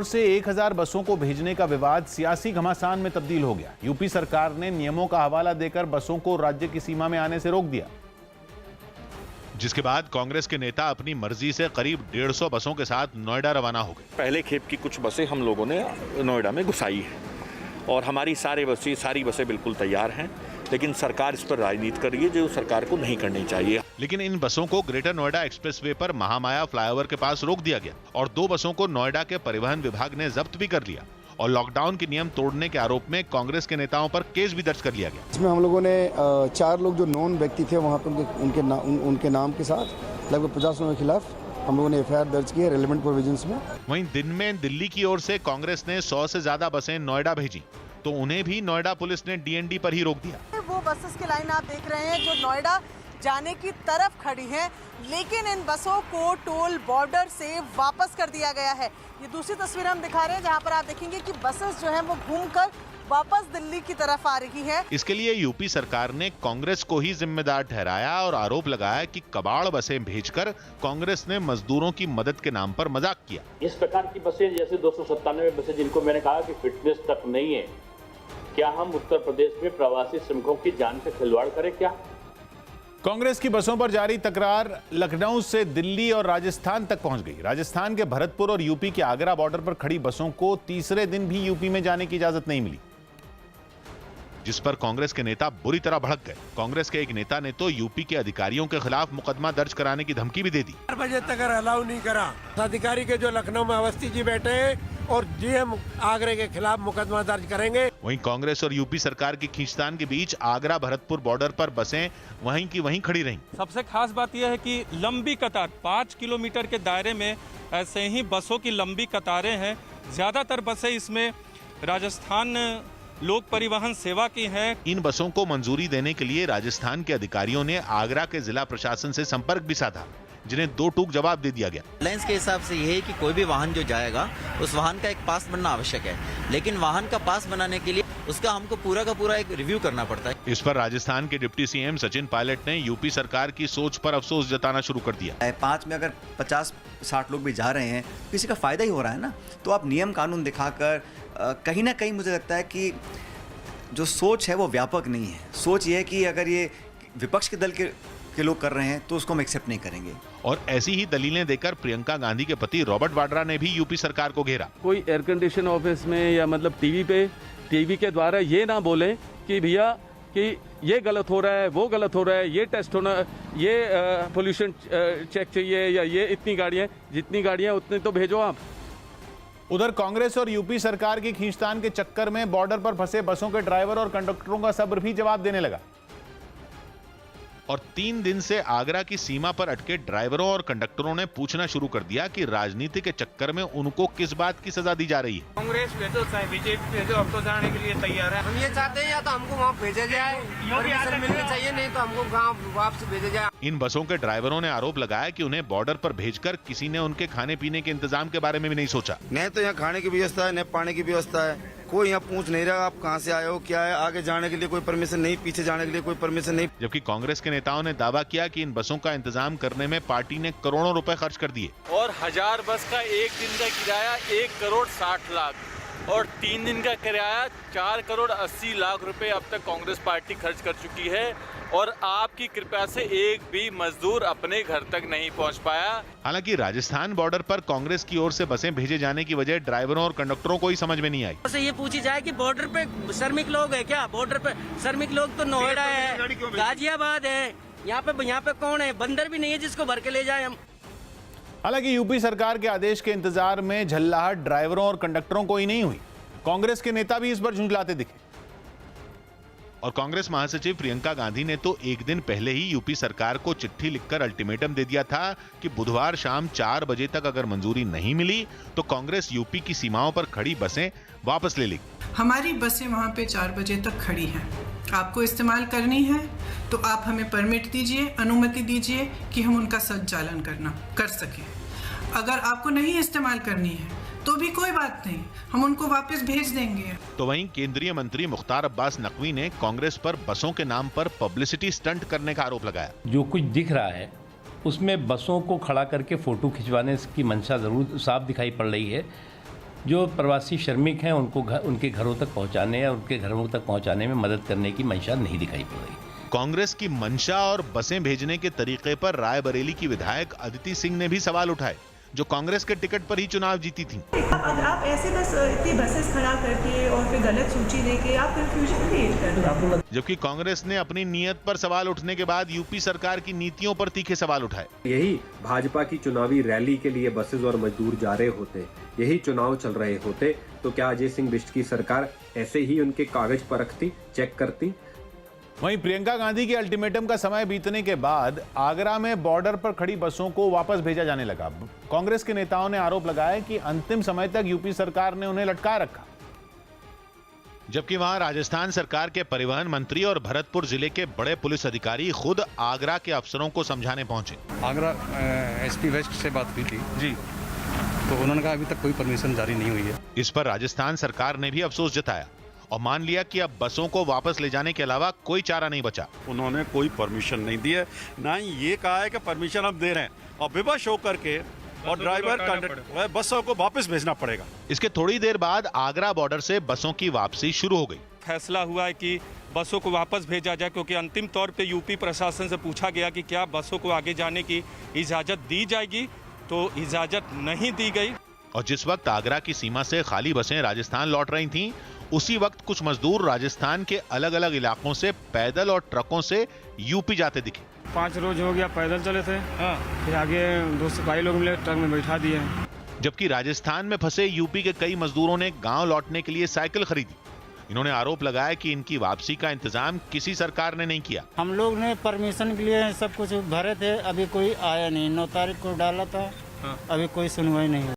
से 1000 बसों को भेजने का विवाद सियासी घमासान में तब्दील हो गया। यूपी सरकार ने नियमों का हवाला देकर बसों को राज्य की सीमा में आने से रोक दिया, जिसके बाद कांग्रेस के नेता अपनी मर्जी से करीब 150 बसों के साथ नोएडा रवाना हो गए। पहले खेप की कुछ बसें हम लोगों ने नोएडा में घुसाई है और हमारी सारी बसें बिल्कुल तैयार हैं, लेकिन सरकार इस पर राजनीति कर रही है जो सरकार को नहीं करनी चाहिए। लेकिन इन बसों को ग्रेटर नोएडा एक्सप्रेसवे पर महामाया फ्लाईओवर के पास रोक दिया गया और 2 बसों को नोएडा के परिवहन विभाग ने जब्त भी कर लिया और लॉकडाउन के नियम तोड़ने के आरोप में कांग्रेस के नेताओं पर केस भी दर्ज कर लिया गया। इसमें हम लोगों ने 4 लोग जो नॉन व्यक्ति थे वहाँ पर उनके नाम के साथ लगभग 50 लोगों के खिलाफ हम लोगों ने एफआईआर दर्ज की है रेलेवेंट प्रोविजंस में। वहीं दिन में दिल्ली की ओर से कांग्रेस ने 100 से ज्यादा बसें नोएडा भेजी तो उन्हें भी नोएडा पुलिस ने डीएनडी पर ही रोक दिया। वो बसेस की लाइन आप देख रहे हैं जो नोएडा जाने की तरफ खड़ी हैं, लेकिन इन बसों को टोल बॉर्डर से वापस कर दिया गया है। ये दूसरी तस्वीर हम दिखा रहे हैं जहां पर आप देखेंगे कि बसेस जो हैं वो घूमकर वापस दिल्ली की तरफ आ रही है। इसके लिए यूपी सरकार ने कांग्रेस को ही जिम्मेदार ठहराया और आरोप लगाया कि कबाड़ बसें भेजकर कांग्रेस ने मजदूरों की मदद के नाम पर मजाक किया। इस प्रकार की बसें जैसे 297 बसें जिनको मैंने कहा कि फिटनेस तक नहीं है, क्या हम उत्तर प्रदेश में प्रवासी श्रमिकों की जान से खिलवाड़ करें क्या? कांग्रेस की बसों पर जारी तकरार लखनऊ से दिल्ली और राजस्थान तक पहुंच गई। राजस्थान के भरतपुर और यूपी के आगरा बॉर्डर पर खड़ी बसों को तीसरे दिन भी यूपी में जाने की इजाजत नहीं मिली, जिस पर कांग्रेस के नेता बुरी तरह भड़क गए। कांग्रेस के एक नेता ने तो यूपी के अधिकारियों के खिलाफ मुकदमा दर्ज कराने की धमकी भी दे दी। 4 बजे तक अलाउ नहीं करा। अधिकारी के जो लखनऊ में अवस्थी जी बैठे हैं और डीएम आगरे के खिलाफ मुकदमा दर्ज करेंगे। वहीं कांग्रेस और यूपी सरकार की खींचतान के बीच आगरा भरतपुर बॉर्डर पर बसें वहीं की वहीं खड़ी रहीं। सबसे खास बात यह है कि लंबी कतार 5 किलोमीटर के दायरे में ऐसे ही बसों की लंबी कतारें हैं। ज्यादातर बसें इसमें राजस्थान लोक परिवहन सेवा की हैं। इन बसों को मंजूरी देने के लिए राजस्थान के अधिकारियों ने आगरा के जिला प्रशासन से संपर्क भी साधा, जिन्हें 2 टूक जवाब दे दिया गया। लाइंस के हिसाब से यह है कि कोई भी वाहन जो जाएगा उस वाहन का एक पास बनना आवश्यक है, लेकिन वाहन का पास बनाने के लिए उसका हमको पूरा का पूरा एक रिव्यू करना पड़ता है। इस पर राजस्थान के डिप्टी सीएम सचिन पायलट ने यूपी सरकार की सोच पर अफसोस जताना शुरू कर दिया। 5 में अगर 50-60 लोग भी जा रहे हैं, किसी का फायदा ही हो रहा है ना, तो आप नियम कानून दिखाकर कहीं ना कहीं मुझे लगता है कि जो सोच है वो व्यापक नहीं है। सोच ये है कि अगर ये विपक्ष के दल के लोग कर रहे हैं तो उसको हम एक्सेप्ट नहीं करेंगे। और ऐसी ही दलीलें देकर प्रियंका गांधी के पति रॉबर्ट वाड्रा ने भी यूपी सरकार को घेरा। कोई एयर कंडीशन ऑफिस में या मतलब टीवी के द्वारा ये ना बोलें कि भैया कि ये गलत हो रहा है, वो गलत हो रहा है, ये टेस्ट होना, ये पोल्यूशन चेक चाहिए या ये इतनी गाड़ियां, जितनी गाड़ियां उतनी तो भेजो आप। उधर कांग्रेस और यूपी सरकार की खींचतान के चक्कर में बॉर्डर पर फंसे बसों के ड्राइवर और कंडक्टरों का सब्र भी जवाब देने लगा और 3 दिन से आगरा की सीमा पर अटके ड्राइवरों और कंडक्टरों ने पूछना शुरू कर दिया कि राजनीति के चक्कर में उनको किस बात की सजा दी जा रही है। कांग्रेस भेजो चाहे बीजेपी भेजो, हम तो जाने के लिए तैयार है। हम ये चाहते हैं या तो हमको वहाँ भेजा जाए, परमिशन मिलनी चाहिए, नहीं तो हमको गाँव वापस भेजा जाए। इन बसों के ड्राइवरों ने आरोप लगाया कि उन्हें बॉर्डर पर भेजकर किसी ने उनके खाने पीने के इंतजाम के बारे में भी नहीं सोचा। न तो यहाँ खाने की व्यवस्था है, न पानी की व्यवस्था है। कोई यहाँ पूछ नहीं रहा आप कहाँ से आए हो, क्या है। आगे जाने के लिए कोई परमिशन नहीं, पीछे जाने के लिए कोई परमिशन नहीं। जबकि कांग्रेस के नेताओं ने दावा किया कि इन बसों का इंतजाम करने में पार्टी ने करोड़ों रुपए खर्च कर दिए और 1000 बस का एक दिन का किराया 1 करोड़ 60 लाख और 3 दिन का किराया 4 करोड़ 80 लाख रुपए अब तक कांग्रेस पार्टी खर्च कर चुकी है और आपकी कृपा से एक भी मजदूर अपने घर तक नहीं पहुंच पाया। हालांकि राजस्थान बॉर्डर पर कांग्रेस की ओर से बसें भेजे जाने की वजह ड्राइवरों और कंडक्टरों को ही समझ में नहीं आई। तो ये पूछी जाए कि बॉर्डर पे श्रमिक लोग है क्या? बॉर्डर पे श्रमिक लोग तो नोएडा है, गाजियाबाद है, यहाँ पे कौन है? बंदर भी नहीं है जिसको भर के ले जाए हम। हालांकि यूपी सरकार के आदेश के इंतजार में झल्लाहट ड्राइवरों और कंडक्टरों को ही नहीं हुई, कांग्रेस के नेता भी इस पर झुंझलाते दिखे और कांग्रेस महासचिव प्रियंका गांधी ने तो एक दिन पहले ही यूपी सरकार को चिट्ठी लिखकर अल्टीमेटम दे दिया था कि बुधवार शाम 4 बजे तक अगर मंजूरी नहीं मिली तो कांग्रेस यूपी की सीमाओं पर खड़ी बसें वापस ले लेगी। हमारी बसें वहां पे 4 बजे तक खड़ी हैं, आपको इस्तेमाल करनी है तो आप हमें परमिट दीजिए, अनुमति दीजिए कि हम उनका संचालन कर सकें। अगर आपको नहीं इस्तेमाल करनी है तो भी कोई बात नहीं, हम उनको वापस भेज देंगे। तो वहीं केंद्रीय मंत्री मुख्तार अब्बास नकवी ने कांग्रेस पर बसों के नाम पर पब्लिसिटी स्टंट करने का आरोप लगाया। जो कुछ दिख रहा है उसमें बसों को खड़ा करके फोटो खिंचवाने की मंशा जरूर साफ दिखाई पड़ रही है जो प्रवासी श्रमिक हैं उनको उनके घरों तक पहुंचाने या उनके घरों तक पहुंचाने में मदद करने की मंशा नहीं दिखाई पड़ रही। कांग्रेस की मंशा और बसें भेजने के तरीके पर रायबरेली की विधायक अदिति सिंह ने भी सवाल उठाए, जो कांग्रेस के टिकट पर ही चुनाव जीती थी। अगर आप ऐसे बस इतनी बसेस खड़ा करके और फिर गलत सूची देके आप कंफ्यूजन क्रिएट कर रहे हैं। जबकि कांग्रेस ने अपनी नीयत पर सवाल उठने के बाद यूपी सरकार की नीतियों पर तीखे सवाल उठाए। यही भाजपा की चुनावी रैली के लिए बसेस और मजदूर जा रहे होते, यही चुनाव चल रहे होते, तो क्या अजय सिंह बिष्ट की सरकार ऐसे ही उनके कागज परखती, चेक करती? वहीं प्रियंका गांधी के अल्टीमेटम का समय बीतने के बाद आगरा में बॉर्डर पर खड़ी बसों को वापस भेजा जाने लगा। कांग्रेस के नेताओं ने आरोप लगाया कि अंतिम समय तक यूपी सरकार ने उन्हें लटकाए रखा, जबकि वहां राजस्थान सरकार के परिवहन मंत्री और भरतपुर जिले के बड़े पुलिस अधिकारी खुद आगरा के अफसरों को समझाने पहुंचे। आगरा एसपी वेस्ट से बात हुई थी जी, तो उन्होंने कहा अभी तक कोई परमिशन जारी नहीं हुई है। इस पर राजस्थान सरकार ने भी अफसोस जताया और मान लिया कि अब बसों को वापस ले जाने के अलावा कोई चारा नहीं बचा। उन्होंने कोई परमिशन नहीं दी है, ना ही ये कहा है कि परमिशन हम दे रहे हैं, और विवश होकर के और ड्राइवर कंडक्टर बसों को वापस भेजना पड़ेगा। इसके थोड़ी देर बाद आगरा बॉर्डर से बसों की वापसी शुरू हो गई। फैसला हुआ है कि बसों को वापस भेजा जाए, क्योंकि अंतिम तौर पे यूपी प्रशासन से पूछा गया कि क्या बसों को आगे जाने की इजाजत दी जाएगी, तो इजाजत नहीं दी गई। और जिस वक्त आगरा की सीमा से खाली बसें राजस्थान लौट रही थीं, उसी वक्त कुछ मजदूर राजस्थान के अलग अलग इलाकों से पैदल और ट्रकों से यूपी जाते दिखे। 5 रोज हो गया पैदल चले थे, फिर आगे 2 सिपाही लोग मिले, ट्रक में बैठा दिए। जबकि राजस्थान में फंसे यूपी के कई मजदूरों ने गांव लौटने के लिए साइकिल खरीदी। इन्होंने आरोप लगाया कि इनकी वापसी का इंतजाम किसी सरकार ने नहीं किया। हम लोग ने परमिशन के लिए सब कुछ भरे थे, अभी कोई आया नहीं। 9 तारीख को डाला था, अभी कोई सुनवाई नहीं हुई।